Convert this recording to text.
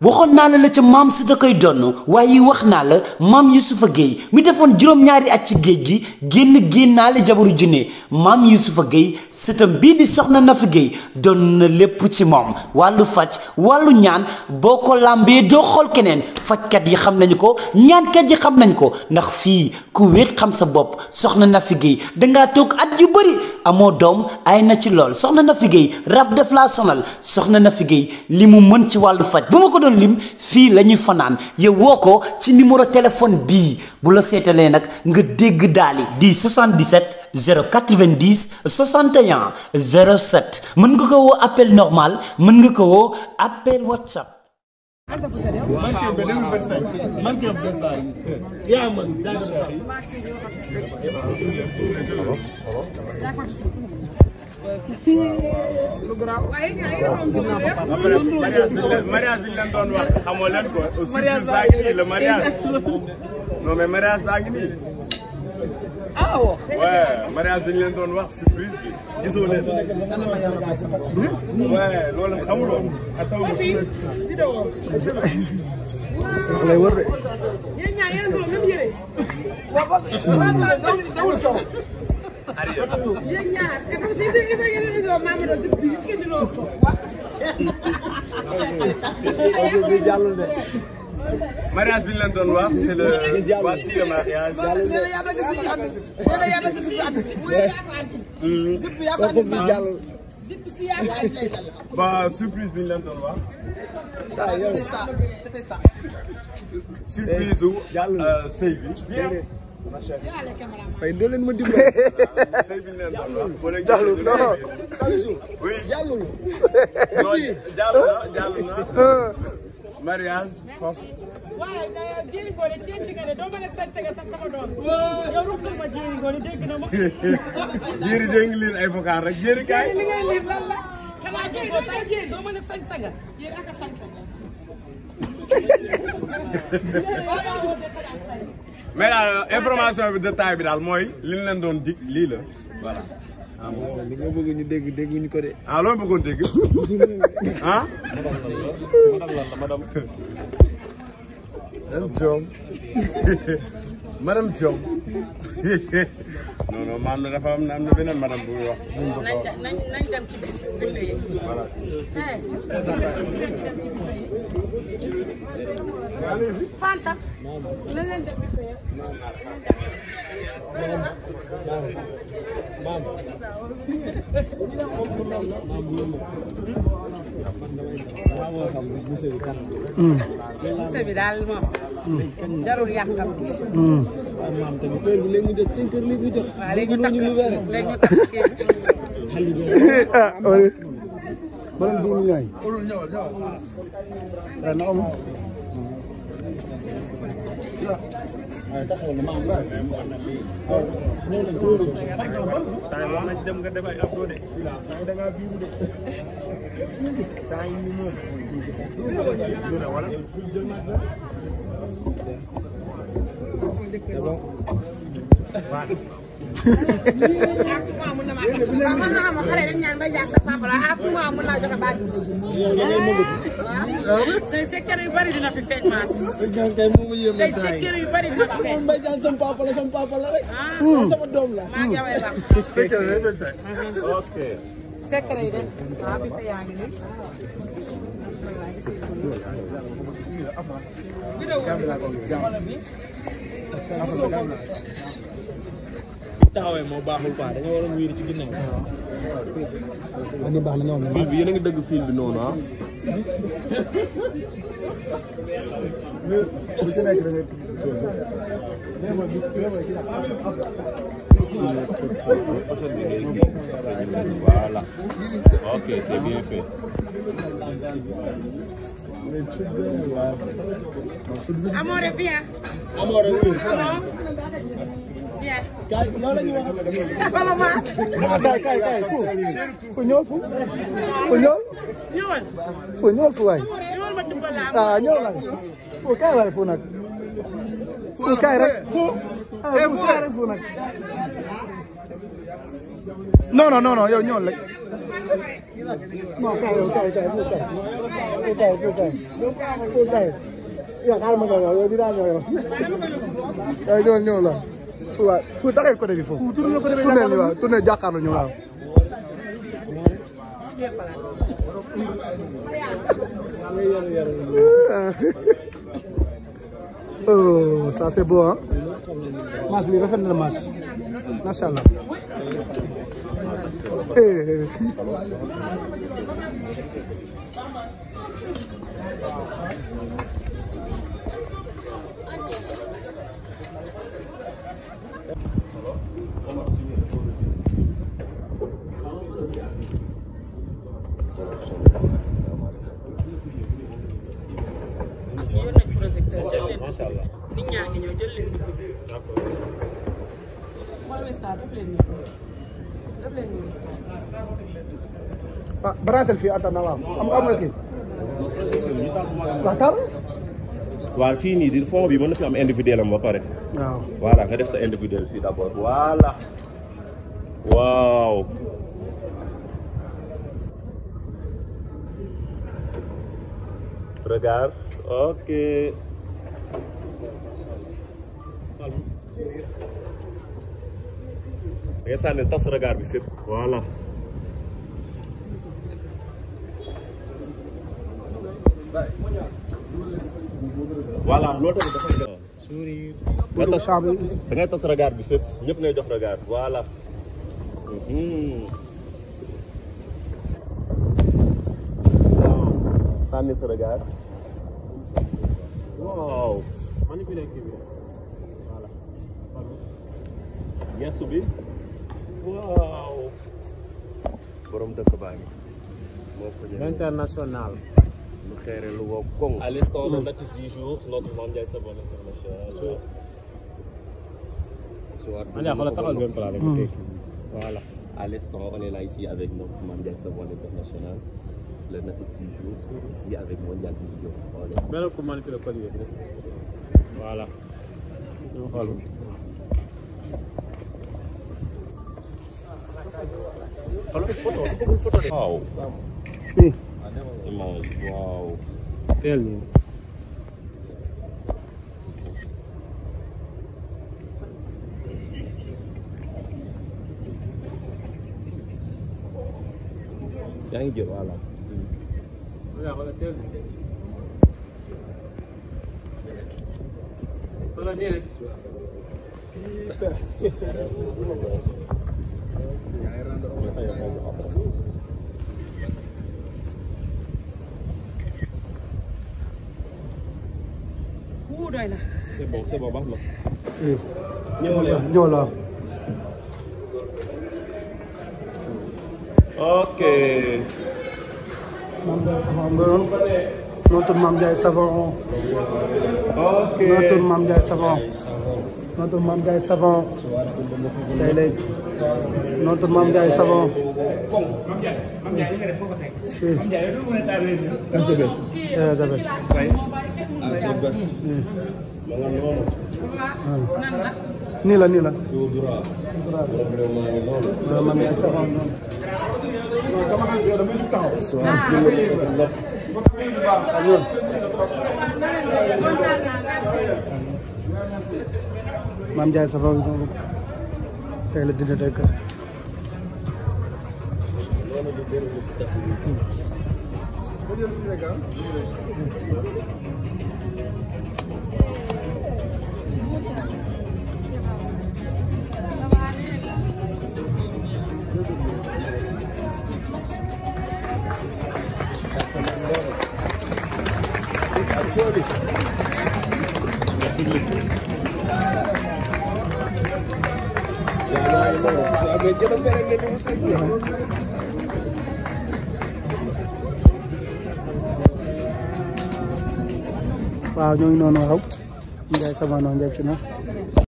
waxoon naa la ca maam si da koy donn waaye wax naa la maam Youssoufa Gueye mi defoon juróom-ñaari at ci géej gi génnaale jabaru junne maam Youssoufa Gueye sëtam bii di soxna Nafi Gueye doon na lépp ci moom wàllu faj wàllu ñaan boo ko làmbee doo xool keneen fajkat yi xam nañu ko ñaankat yi xam nañ ko ndax fii ku wéet xam sa bopp soxna Nafi Gueye dangaa toog at yu bëri amoo doom ay na ci lool soxna Nafi Gueye rab def laa sonal soxna Nafi Gueye li mu mën ci wàllu faj bu ma ko doon lim fii la ñuy fanaan yow woo ko ci numéro téléphone bii bu la seetalee nag nga dégg daali di 77 090 61 07 mën nga ko woo appel normal mën nga ko woo appel WhatsApp. mariage bi ñu leen doon wax xamoo leen ko. mariage baa ngi nii le mariage. non mais mariage baa ngi nii. ah waaw. waaw mariage bi ñu leen doon wax surprise bi gisoo leen. waaw loolu xamuloo. lay wër de. yéen ñaar yéen a doon même yére. yéen ñaar te comme si yéen a doon maa ngi doon si biir est-ce que du loolu mariage bi ñu leen doon wax c'est le voici le mariage. Bah surprise bi ñu leen doon wax. c'était ça. surprise u sëy bi. fay doo leen ma dimbali. sëy bi ñu leen doon wax. jàllul non. oui jàllul. non jàll na. mariage foofu. waaye Jéeri Ngoné ci nga ne doo mën a sañ sañ sax sama doom yow rukkul ma Jéeri Ngoné dégg na ma. Jéeri dégg nga liir ay vocal rek Jéeri kaay. li ngay liir lan la xanaa Jéeri doo tay Jéeri doo mën a sañ sañ Jéeri ak a sañ sañ. mais daal information bi détail bi daal mooy li ñu leen doon dig lii la voilà. ah bon li nga bëgg ñu dégguñu ko de. ah loolu bëggoon dégg ah. madame Diom madame Diom non non maam na dafa am na beneen madame bu wax. nañ dem ci biir yi. voilà. Fanta. nañ leen dem biir yi. monsieur bi daal moom. jarul yàqam. waaw maam tamit heure bi léegi mu jot 5 heures léegi mu jot. waaw léegi ñu takk léegi ñu takk kii bi. ah on est. borom 10 millions yi. na am. temps nañ dem nga def ay abdo de. da ngaa biiru de. temps yi moom. tey secteur yu bari dina fi feeñ maas. tey moom yéem na tey secteur yu bari dina fi feeñ. Mbaye Diagne sama papa la rek. sama doom la. maa ngi jawee baax. ok. secteur yi de waaw bi fa yaa ngi nii. taxawee moo baaxul quoi dañoo war a wéeru ci ginnaaw. waaw baax na ñoom. fil bi yéen a ngi dëgg fil bi noonu ah. bu ci nekk da ngay. Voilà. Ok, c'est bien fait. Amore bien. Amore oui. Bien. Kay loolu la ñuy wax. kay fu ñëw fu ñëw. ñëwal. fu ñëw fu waay. ñëwal ma dimbali la. ah ñëw la. fu kay waay fu nag. fu kay rek. fu kay rek fu nag. non yow ñëwal rek. non kay yow xaaral ma ñëw yow dinaa ñëw yow ñëw la waaw pour taxee côté bi foofu tourné ni waaw tourné jàkkaarloo ñu waaw oh ça c'est beau hein mas li rafet na mas macha allah macha allah. nit ñaa ngi ñëw jël leen dugub bi. d'accord. mooy ça def leen nii def leen nii. ah branché fii attan na waaw am nga kii. waxtaan. waaw fii nii di fond bi mën na fi am individuel am ba pare. waaw voilà nga def sa individuel fii d'abord voilà. waaw. regarde ok. nga sànni tas regard bi fépp voilà. voilà loolu tamit dafay gën a. sourire. da ngay tas regard bi fépp ñëpp ngay jox regard voilà. waaw sànni sa regard. waaw. manipuler kii bi voilà. gestu bi. waaw. borom dëkk baa ngi. moo ko ñëwee l'international. lu xeere lu wow koŋ. À l'instant le natif du jour notre Mame Ndiaye Savon international. on est voilà. à l'instant on est là ici avec notre Mame Ndiaye Savon international. Le natif du jour ici avec Mondial Vision. Melo ko manipuler ko lié. Voilà. Xool. Waaw. fii. Image waaw. Teel nii. yaa ngi jël voilà. Xoolal teel nii. Xoolal nii rek. doy na. c'est bon baax na. ñëw la. ok. Notre Mame Ndiaye Savon. ok. Notre Mame Ndiaye Savon. Notre Mame Ndiaye Savon. tey léegi. Notre Mame Ndiaye Savon. nii la nii la. Mame Ndiaye Savon noonu. Mame Ndiaye Savon noonu tey la dina dëkk. waaw ñoo ngi noonu waaw Ndiaye Savon noonu njëkk si na